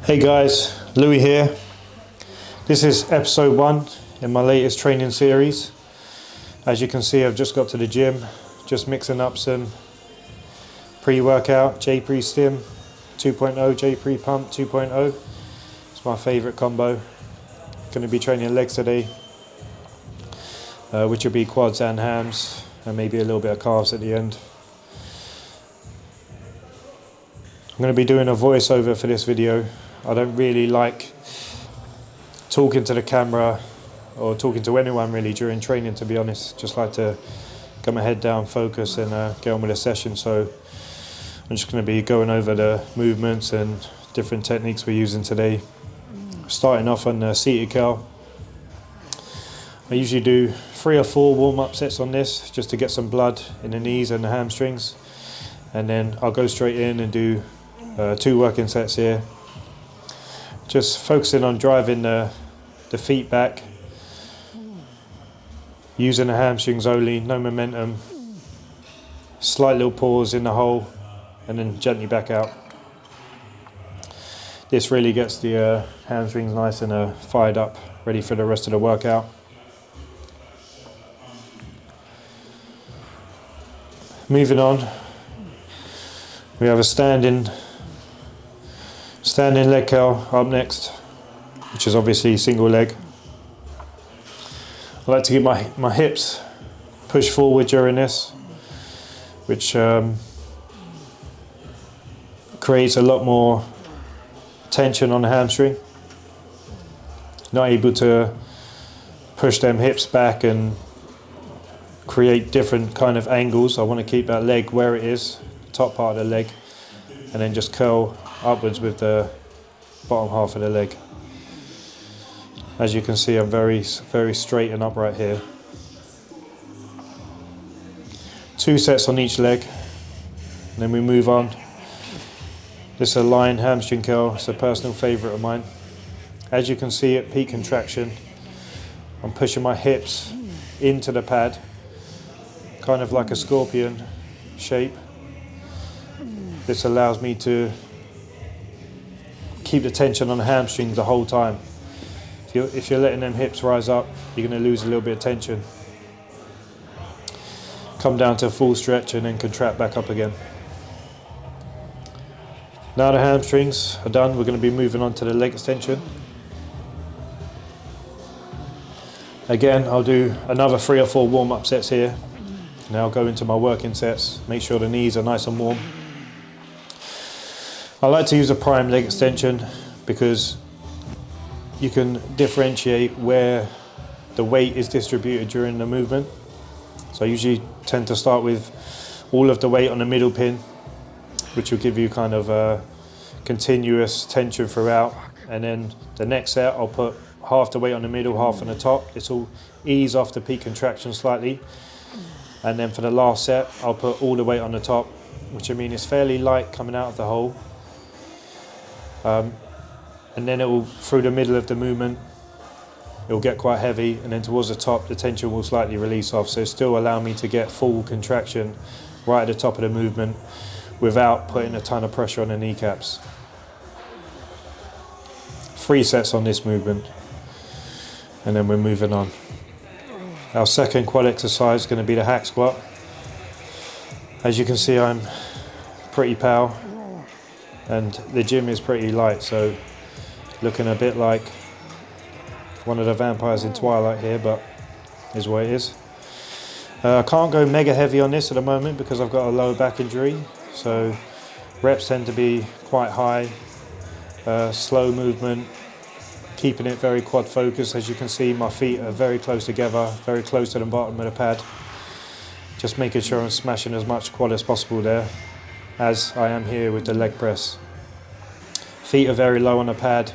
Hey guys, Louis here. This is episode 1 in my latest training series. As you can see, I've just got to the gym, just mixing up some pre-workout, J-Pre Stim 2.0, J-Pre Pump 2.0. It's my favourite combo. Going to be training legs today, which will be quads and hams, and maybe a little bit of calves at the end. I'm going to be doing a voiceover for this video. I don't really like talking to the camera or talking to anyone really during training, to be honest. Just like to get my head down, focus, and get on with the session. So I'm just going to be going over the movements and different techniques we're using today. Starting off on the seated curl. I usually do 3 or 4 warm-up sets on this just to get some blood in the knees and the hamstrings, and then I'll go straight in and do 2 working sets here. Just focusing on driving the feet back, using the hamstrings only, no momentum, slight little pause in the hole, and then gently back out. This really gets the hamstrings nice and fired up, ready for the rest of the workout. Moving on, we have a standing leg curl up next, which is obviously single leg. I like to keep my hips pushed forward during this, which creates a lot more tension on the hamstring. Not able to push them hips back and create different kind of angles. I want to keep that leg where it is, top part of the leg, and then just curl upwards with the bottom half of the leg. As you can see, I'm very straight and upright here. 2 sets on each leg, and then we move on. This is a line hamstring curl. It's a personal favourite of mine. As you can see, at peak contraction, I'm pushing my hips into the pad, kind of like a scorpion shape. This allows me to keep the tension on the hamstrings the whole time. If you're letting them hips rise up, you're going to lose a little bit of tension. Come down to a full stretch and then contract back up again. Now the hamstrings are done, we're going to be moving on to the leg extension. Again, I'll do another 3 or 4 warm-up sets here. Now I'll go into my working sets, make sure the knees are nice and warm. I like to use a prime leg extension because you can differentiate where the weight is distributed during the movement. So I usually tend to start with all of the weight on the middle pin, which will give you kind of a continuous tension throughout. And then the next set, I'll put half the weight on the middle, half on the top. This will ease off the peak contraction slightly. And then for the last set, I'll put all the weight on the top, which I mean is fairly light coming out of the hole. And then it will, through the middle of the movement, it will get quite heavy, and then towards the top the tension will slightly release off, so still allow me to get full contraction right at the top of the movement without putting a ton of pressure on the kneecaps. 3 sets on this movement, and then we're moving on. Our second quad exercise is going to be the hack squat. As you can see, I'm pretty pale and the gym is pretty light, so looking a bit like one of the vampires in Twilight here, but is what it is. I can't go mega heavy on this at the moment because I've got a lower back injury, so reps tend to be quite high, slow movement, keeping it very quad focused. As you can see, my feet are very close together, very close to the bottom of the pad. Just making sure I'm smashing as much quad as possible there, as I am here with the leg press. Feet are very low on the pad,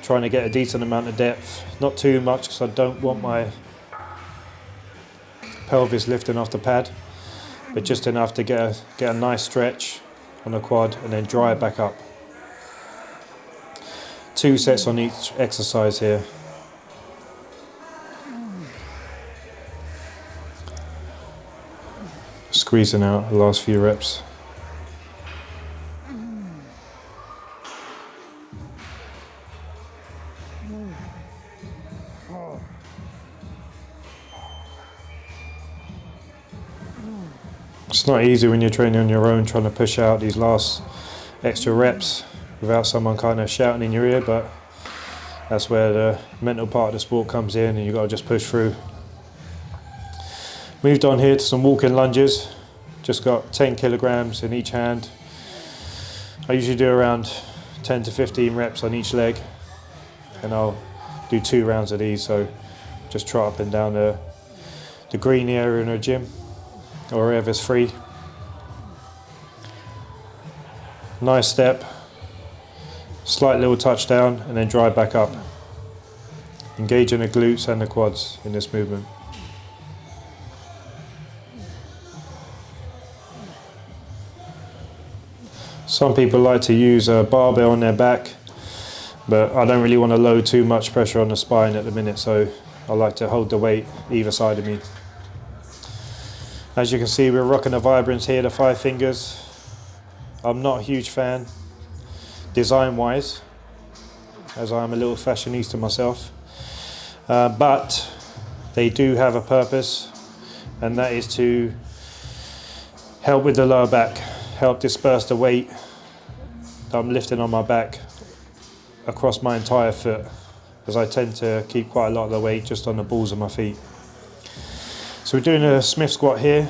trying to get a decent amount of depth, not too much because I don't want my pelvis lifting off the pad, but just enough to get a nice stretch on the quad and then dry it back up. 2 sets on each exercise here. Squeezing out the last few reps. It's not easy when you're training on your own, trying to push out these last extra reps without someone kind of shouting in your ear, but that's where the mental part of the sport comes in, and you've got to just push through. Moved on here to some walking lunges. Just got 10 kilograms in each hand. I usually do around 10 to 15 reps on each leg, and I'll do 2 rounds of these, so just trot up and down the green area in a gym or wherever it's free. Nice step, slight little touchdown, and then drive back up. Engaging the glutes and the quads in this movement. Some people like to use a barbell on their back, but I don't really want to load too much pressure on the spine at the minute, so I like to hold the weight either side of me. As you can see, we're rocking the vibrance here, the 5 fingers. I'm not a huge fan, design-wise, as I'm a little fashionista myself, but they do have a purpose, and that is to help with the lower back, help disperse the weight that I'm lifting on my back across my entire foot, as I tend to keep quite a lot of the weight just on the balls of my feet. So we're doing a Smith squat here.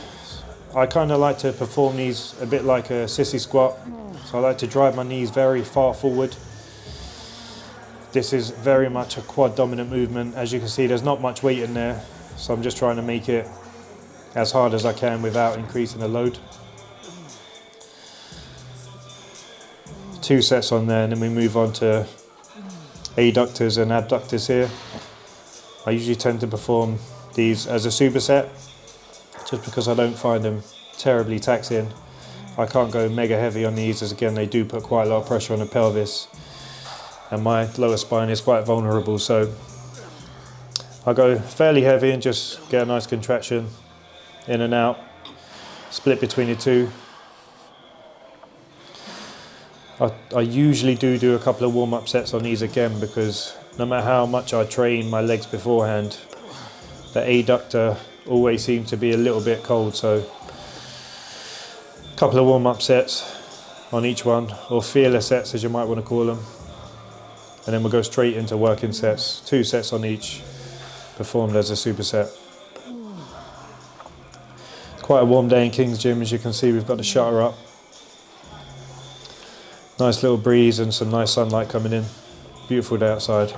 I kind of like to perform these a bit like a sissy squat. So I like to drive my knees very far forward. This is very much a quad dominant movement. As you can see, there's not much weight in there, so I'm just trying to make it as hard as I can without increasing the load. 2 sets on there, and then we move on to adductors and abductors here. I usually tend to perform these as a superset, just because I don't find them terribly taxing. I can't go mega heavy on these, as again they do put quite a lot of pressure on the pelvis, and my lower spine is quite vulnerable, so I go fairly heavy and just get a nice contraction in and out, split between the two. I usually do a couple of warm-up sets on these again, because no matter how much I train my legs beforehand, the adductor always seems to be a little bit cold, so a couple of warm-up sets on each one, or feeler sets as you might want to call them, and then we'll go straight into working sets, 2 sets on each, performed as a superset. Quite a warm day in King's Gym. As you can see, we've got the shutter up. Nice little breeze and some nice sunlight coming in. Beautiful day outside.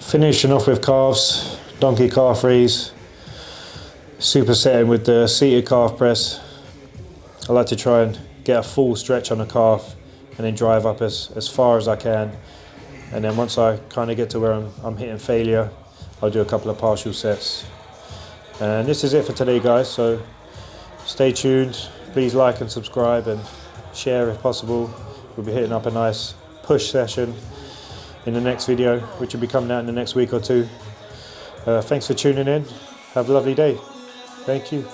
Finishing off with calves, donkey calf raise, supersetting with the seated calf press. I like to try and get a full stretch on the calf and then drive up as far as I can. And then once I kind of get to where I'm hitting failure, I'll do a couple of partial sets. And this is it for today, guys, so stay tuned. Please like and subscribe and share if possible. We'll be hitting up a nice push session in the next video, which will be coming out in the next week or 2. Thanks for tuning in. Have a lovely day. Thank you.